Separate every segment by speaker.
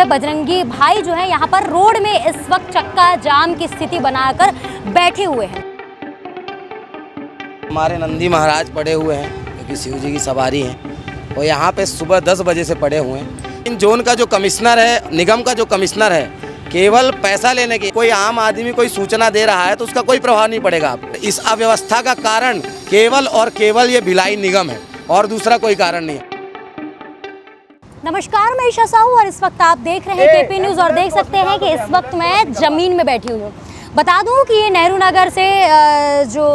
Speaker 1: बजरंगी भाई जो है यहाँ पर रोड में इस वक्त चक्का जाम की स्थिति बनाकर बैठे हुए हैं।
Speaker 2: हमारे नंदी महाराज पड़े हुए हैं क्योंकि शिव जी की सवारी हैं और यहाँ पे सुबह 10 बजे से पड़े हुए हैं। इन जोन का जो कमिश्नर है, निगम का जो कमिश्नर है, केवल पैसा लेने की कोई आम आदमी कोई सूचना दे रहा है तो उसका कोई प्रभाव नहीं पड़ेगा। इस अव्यवस्था का कारण केवल और केवल ये भिलाई निगम है और दूसरा कोई कारण नहीं है।
Speaker 1: नमस्कार, मैं ईशा साहू और इस वक्त आप देख रहे हैं केपी न्यूज़ और देख सकते हैं कि इस वक्त मैं ज़मीन में बैठी हुई हूँ। बता दूं कि ये नेहरू नगर से जो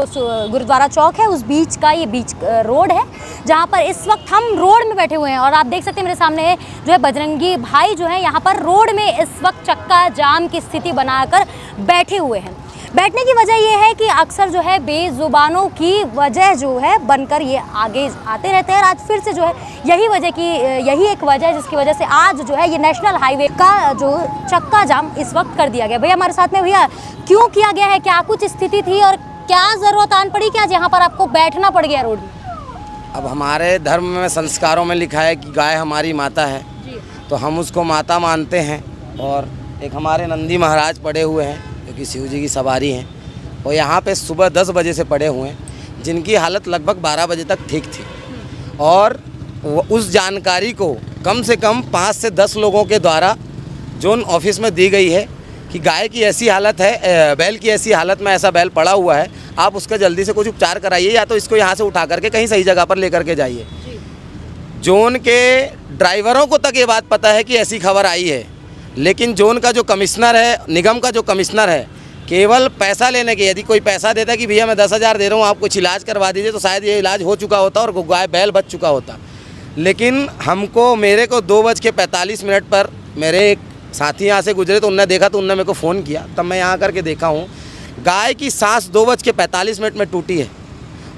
Speaker 1: गुरुद्वारा चौक है उस बीच का ये बीच रोड है जहाँ पर इस वक्त हम रोड में बैठे हुए हैं। और आप देख सकते हैं मेरे सामने जो है बजरंगी भाई जो है यहाँ पर रोड में इस वक्त चक्का जाम की स्थिति बनाकर बैठे हुए हैं। बैठने की वजह ये है कि अक्सर जो है बेजुबानों की वजह जो है बनकर ये आगे आते रहते हैं। और आज फिर से जो है यही एक वजह है जिसकी वजह से आज जो है ये नेशनल हाईवे का जो चक्का जाम इस वक्त कर दिया गया। भैया हमारे साथ में, भैया क्यों किया गया है, क्या कुछ स्थिति थी और क्या ज़रूरत आन पड़ी कि आज यहाँ पर आपको बैठना पड़ गया रोड में?
Speaker 2: अब हमारे धर्म में संस्कारों में लिखा है कि गाय हमारी माता है तो हम उसको माता मानते हैं। और एक हमारे नंदी महाराज पड़े हुए हैं क्योंकि शिव जी की सवारी हैं और यहाँ पे सुबह 10 बजे से पड़े हुए हैं, जिनकी हालत लगभग 12 बजे तक ठीक थी। और उस जानकारी को कम से कम 5 से 10 लोगों के द्वारा जोन ऑफिस में दी गई है कि गाय की ऐसी हालत है, बैल की ऐसी हालत में ऐसा बैल पड़ा हुआ है, आप उसका जल्दी से कुछ उपचार कराइए या तो इसको यहाँ से उठा करके कहीं सही जगह पर लेकर के जाइए। जोन के ड्राइवरों को तक ये बात पता है कि ऐसी खबर आई है, लेकिन जोन का जो कमिश्नर है, निगम का जो कमिश्नर है, केवल पैसा लेने के, यदि कोई पैसा देता है कि भैया मैं 10,000 दे रहा हूँ आप कुछ इलाज करवा दीजिए, तो शायद ये इलाज हो चुका होता और गाय बैल बच चुका होता। लेकिन मेरे को 2:45 पर मेरे एक साथी यहाँ से गुजरे तो उनने देखा तो उनने मेरे को फ़ोन किया, तब मैं यहाँ करके देखा हूँ गाय की सांस 2:45 में टूटी है।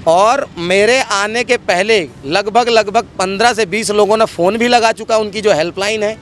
Speaker 2: और मेरे आने के पहले लगभग 15 से 20 लोगों ने फ़ोन भी लगा चुका। उनकी जो हेल्पलाइन है,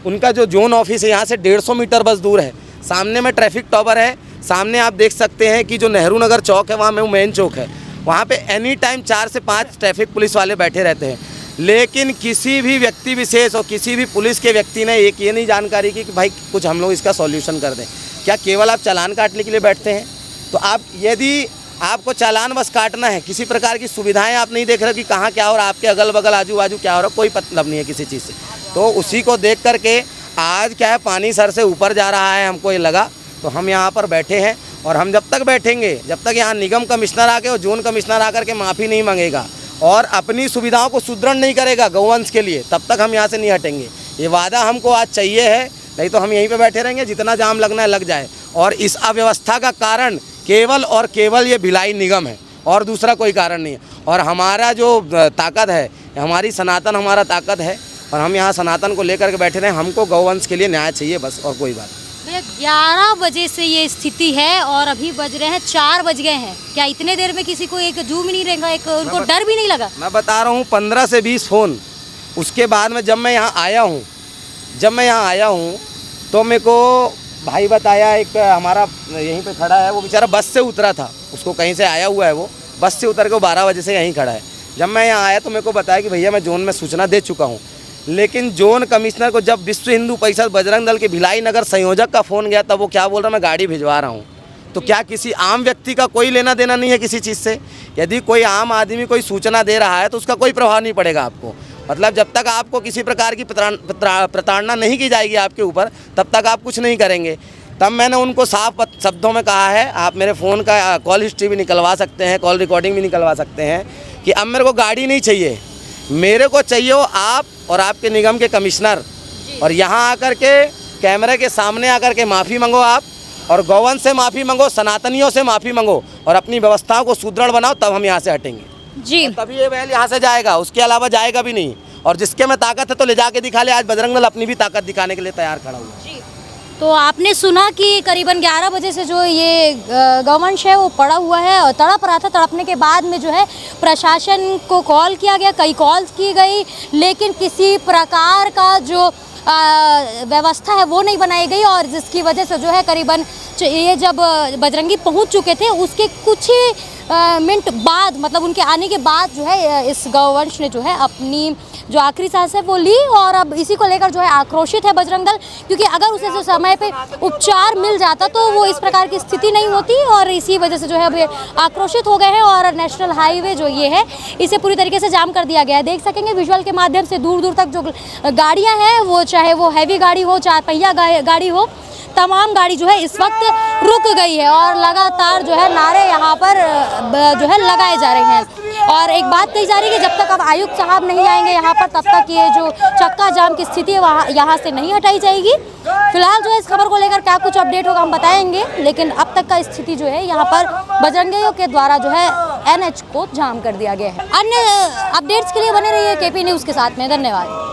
Speaker 2: उनका जो जोन ऑफिस है यहाँ से 150 मीटर बस दूर है। सामने में ट्रैफिक टावर है, सामने आप देख सकते हैं कि जो नेहरू नगर चौक है वहाँ में मेन चौक है, वहाँ पे एनी टाइम 4 से 5 ट्रैफिक पुलिस वाले बैठे रहते हैं। लेकिन किसी भी व्यक्ति विशेष और किसी भी पुलिस के व्यक्ति ने ये नहीं जानकारी की कि भाई कुछ हम लोग इसका सॉल्यूशन कर दें। क्या केवल आप चालान काटने के लिए बैठते हैं? तो आप यदि आपको चालान बस काटना है, किसी प्रकार की सुविधाएं आप नहीं देख रहे कि कहाँ क्या हो रहा है, आपके अगल बगल आजू बाजू क्या हो रहा है, कोई मतलब नहीं है किसी चीज़ से, तो उसी को देख करके आज क्या है पानी सर से ऊपर जा रहा है, हमको ये लगा तो हम यहाँ पर बैठे हैं। और हम जब तक बैठेंगे, जब तक यहाँ निगम कमिश्नर आके और जोन कमिश्नर आकर के माफ़ी नहीं मांगेगा और अपनी सुविधाओं को सुदृढ़ नहीं करेगा गौवंश के लिए, तब तक हम यहाँ से नहीं हटेंगे। ये वादा हमको आज चाहिए है, नहीं तो हम यहीं पे बैठे रहेंगे, जितना जाम लगना है लग जाए। और इस अव्यवस्था का कारण केवल और केवल ये भिलाई निगम है और दूसरा कोई कारण नहीं है। और हमारा जो ताकत है, हमारी सनातन हमारा ताकत है और हम यहाँ सनातन को लेकर के बैठे रहे। हमको गौवंश के लिए न्याय चाहिए बस, और कोई बात नहीं।
Speaker 1: भैया 11 बजे से ये स्थिति है और अभी बज रहे हैं 4 बज गए हैं। क्या इतने देर में किसी को एक जूम नहीं रहेगा, एक उनको डर भी नहीं लगा?
Speaker 2: मैं बता रहा हूँ 15 से 20 फ़ोन। उसके बाद में जब मैं यहाँ आया हूँ तो मेरे को भाई बताया, एक हमारा यहीं पे खड़ा है, वो बेचारा बस से उतरा था, उसको कहीं से आया हुआ है, वो बस से उतर के 12 बजे से यहीं खड़ा है। जब मैं यहाँ आया तो मेरे को बताया कि भैया मैं जोन में सूचना दे चुका हूँ। लेकिन जोन कमिश्नर को जब विश्व हिंदू परिषद बजरंग दल के भिलाई नगर संयोजक का फ़ोन गया तब वो क्या बोल रहा, मैं गाड़ी भिजवा रहा हूँ। तो क्या किसी आम व्यक्ति का कोई लेना देना नहीं है किसी चीज़ से? यदि कोई आम आदमी कोई सूचना दे रहा है तो उसका कोई प्रभाव नहीं पड़ेगा आपको। मतलब जब तक आपको किसी प्रकार की प्रताड़ना नहीं की जाएगी आपके ऊपर, तब तक आप कुछ नहीं करेंगे। तब मैंने उनको साफ शब्दों में कहा है, आप मेरे फ़ोन का कॉल हिस्ट्री भी निकलवा सकते हैं, कॉल रिकॉर्डिंग भी निकलवा सकते हैं, कि अब मेरे को गाड़ी नहीं चाहिए, मेरे को चाहिए हो आप और आपके निगम के कमिश्नर। और यहाँ आकर के कैमरे के सामने आकर के माफ़ी मांगो आप, और गौवंश से माफ़ी मांगो, सनातनियों से माफ़ी मांगो और अपनी व्यवस्थाओं को सुदृढ़ बनाओ, तब हम यहाँ से हटेंगे
Speaker 1: जी।
Speaker 2: तभी ये बैल यहाँ से जाएगा, उसके अलावा जाएगा भी नहीं। और जिसके में ताकत है तो ले जाके दिखा ले। आज बजरंग दल अपनी भी ताकत दिखाने के लिए तैयार खड़ा हुआ है।
Speaker 1: तो आपने सुना कि करीबन 11 बजे से जो ये गौवंश है वो पड़ा हुआ है और तड़प रहा था। तड़पने के बाद में जो है प्रशासन को कॉल किया गया, कई कॉल्स की गई, लेकिन किसी प्रकार का जो व्यवस्था है वो नहीं बनाई गई। और जिसकी वजह से जो है करीबन ये जब बजरंगी पहुंच चुके थे उसके कुछ ही मिनट बाद, मतलब उनके आने के बाद जो है इस गौवंश ने जो है अपनी जो आखिरी सांस है वो ली, और अब इसी को लेकर जो है आक्रोशित है बजरंग दल, क्योंकि अगर उसे जो समय पे उपचार मिल जाता तो वो इस प्रकार की स्थिति नहीं होती, और इसी वजह से जो है अब ये आक्रोशित हो गए हैं। और नेशनल हाईवे जो ये है इसे पूरी तरीके से जाम कर दिया गया है। देख सकेंगे विजुअल के माध्यम से दूर दूर तक जो गाड़ियाँ हैं, वो चाहे वो हैवी गाड़ी हो, 4 पहिया गाड़ी हो, तमाम गाड़ी जो है इस वक्त रुक गई है, और लगातार जो है नारे यहाँ पर जो है लगाए जा रहे हैं। और एक बात कही जा रही है कि जब तक अब आयुक्त साहब नहीं आएंगे यहाँ पर, तब तक ये जो चक्का जाम की स्थिति है वहाँ यहाँ से नहीं हटाई जाएगी। फिलहाल जो है इस खबर को लेकर क्या कुछ अपडेट होगा हम बताएंगे, लेकिन अब तक का स्थिति जो है यहाँ पर बजरंगियों के द्वारा जो है NH को जाम कर दिया गया है। अन्य अपडेट्स के लिए बने रहिए KP न्यूज़ के साथ में। धन्यवाद।